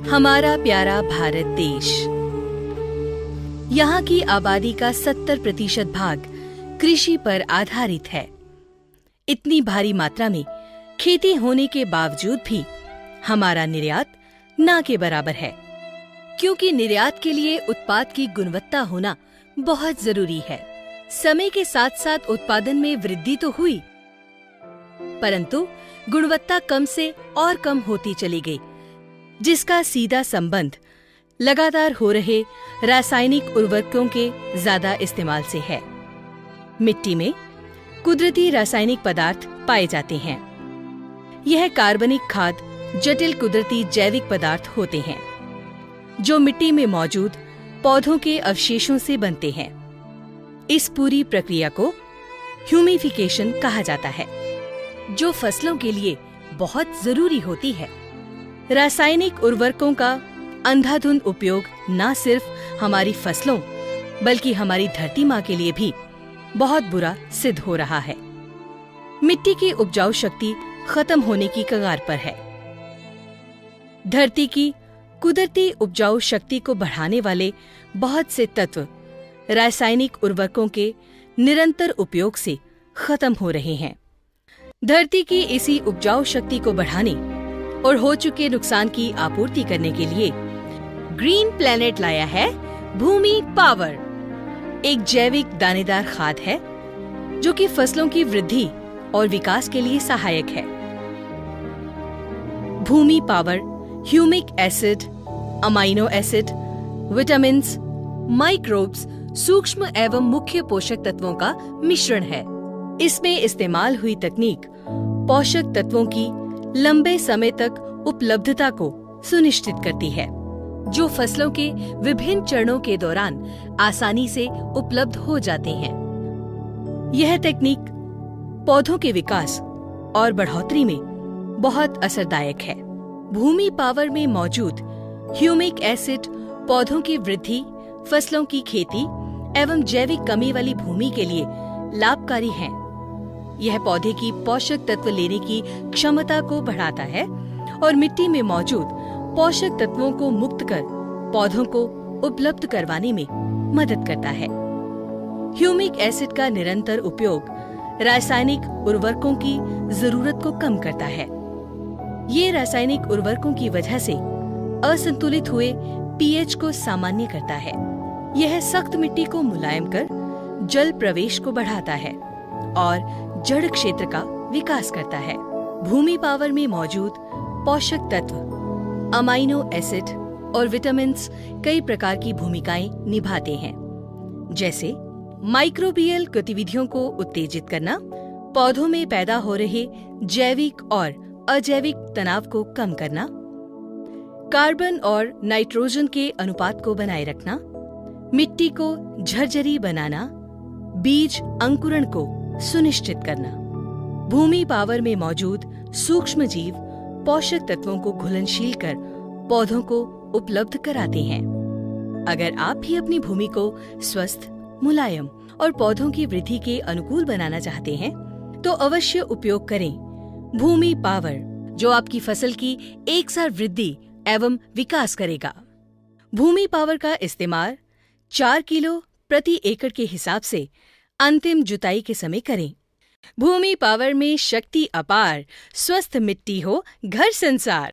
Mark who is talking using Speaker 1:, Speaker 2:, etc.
Speaker 1: हमारा प्यारा भारत देश, यहाँ की आबादी का 70% भाग कृषि पर आधारित है। इतनी भारी मात्रा में खेती होने के बावजूद भी हमारा निर्यात ना के बराबर है, क्योंकि निर्यात के लिए उत्पाद की गुणवत्ता होना बहुत जरूरी है। समय के साथ साथ उत्पादन में वृद्धि तो हुई, परंतु गुणवत्ता कम से और कम होती चली गई, जिसका सीधा संबंध लगातार हो रहे रासायनिक उर्वरकों के ज्यादा इस्तेमाल से है। मिट्टी में कुदरती रासायनिक पदार्थ पाए जाते हैं। यह कार्बनिक खाद जटिल कुदरती जैविक पदार्थ होते हैं, जो मिट्टी में मौजूद पौधों के अवशेषों से बनते हैं। इस पूरी प्रक्रिया को ह्यूमिफिकेशन कहा जाता है, जो फसलों के लिए बहुत जरूरी होती है। रासायनिक उर्वरकों का अंधाधुंध उपयोग न सिर्फ हमारी फसलों बल्कि हमारी धरती माँ के लिए भी बहुत बुरा सिद्ध हो रहा है। मिट्टी की उपजाऊ शक्ति खत्म होने की कगार पर है। धरती की कुदरती उपजाऊ शक्ति को बढ़ाने वाले बहुत से तत्व रासायनिक उर्वरकों के निरंतर उपयोग से खत्म हो रहे हैं। धरती की इसी उपजाऊ शक्ति को बढ़ाने और हो चुके नुकसान की आपूर्ति करने के लिए ग्रीन प्लैनेट लाया है भूमि पावर। एक जैविक दानेदार खाद है जो कि फसलों की वृद्धि और विकास के लिए सहायक है। Bhoomi power humic acid, amino acid, vitamins, microbes, सूक्ष्म एवं मुख्य पोषक तत्वों का मिश्रण है। इसमें इस्तेमाल हुई तकनीक पोषक तत्वों की लंबे समय तक उपलब्धता को सुनिश्चित करती है, जो फसलों के विभिन्न चरणों के दौरान आसानी से उपलब्ध हो जाते हैं। यह तकनीक पौधों के विकास और बढ़ोतरी में बहुत असरदायक है। भूमि पावर में मौजूद ह्यूमिक एसिड पौधों की वृद्धि, फसलों की खेती एवं जैविक कमी वाली भूमि के लिए लाभकारी है। यह पौधे की पोषक तत्व लेने की क्षमता को बढ़ाता है और मिट्टी में मौजूद पोषक तत्वों को मुक्त कर पौधों को उपलब्ध करवाने में मदद करता है। ह्यूमिक एसिड का निरंतर उपयोग रासायनिक उर्वरकों की जरूरत को कम करता है। ये रासायनिक उर्वरकों की वजह से असंतुलित हुए पीएच को सामान्य करता है। यह सख्त मिट्टी को मुलायम कर जल प्रवेश को बढ़ाता है और जड़ क्षेत्र का विकास करता है। भूमि पावर में मौजूद पोषक तत्व, अमाइनो एसिड और विटामिन्स कई प्रकार की भूमिकाएं निभाते हैं, जैसे माइक्रोबियल गतिविधियों को उत्तेजित करना, पौधों में पैदा हो रहे जैविक और अजैविक तनाव को कम करना, कार्बन और नाइट्रोजन के अनुपात को बनाए रखना, मिट्टी को झरझरी बनाना, बीज अंकुरण को सुनिश्चित करना। भूमि पावर में मौजूद सूक्ष्म जीव पोषक तत्वों को घुलनशील कर पौधों को उपलब्ध कराते हैं। अगर आप भी अपनी भूमि को स्वस्थ, मुलायम और पौधों की वृद्धि के अनुकूल बनाना चाहते हैं, तो अवश्य उपयोग करें भूमि पावर, जो आपकी फसल की एकसार वृद्धि एवं विकास करेगा। भूमि पावर का इस्तेमाल 4 किलो प्रति एकड़ के हिसाब से अंतिम जुताई के समय करें। भूमि पावर में शक्ति अपार, स्वस्थ मिट्टी हो घर संसार।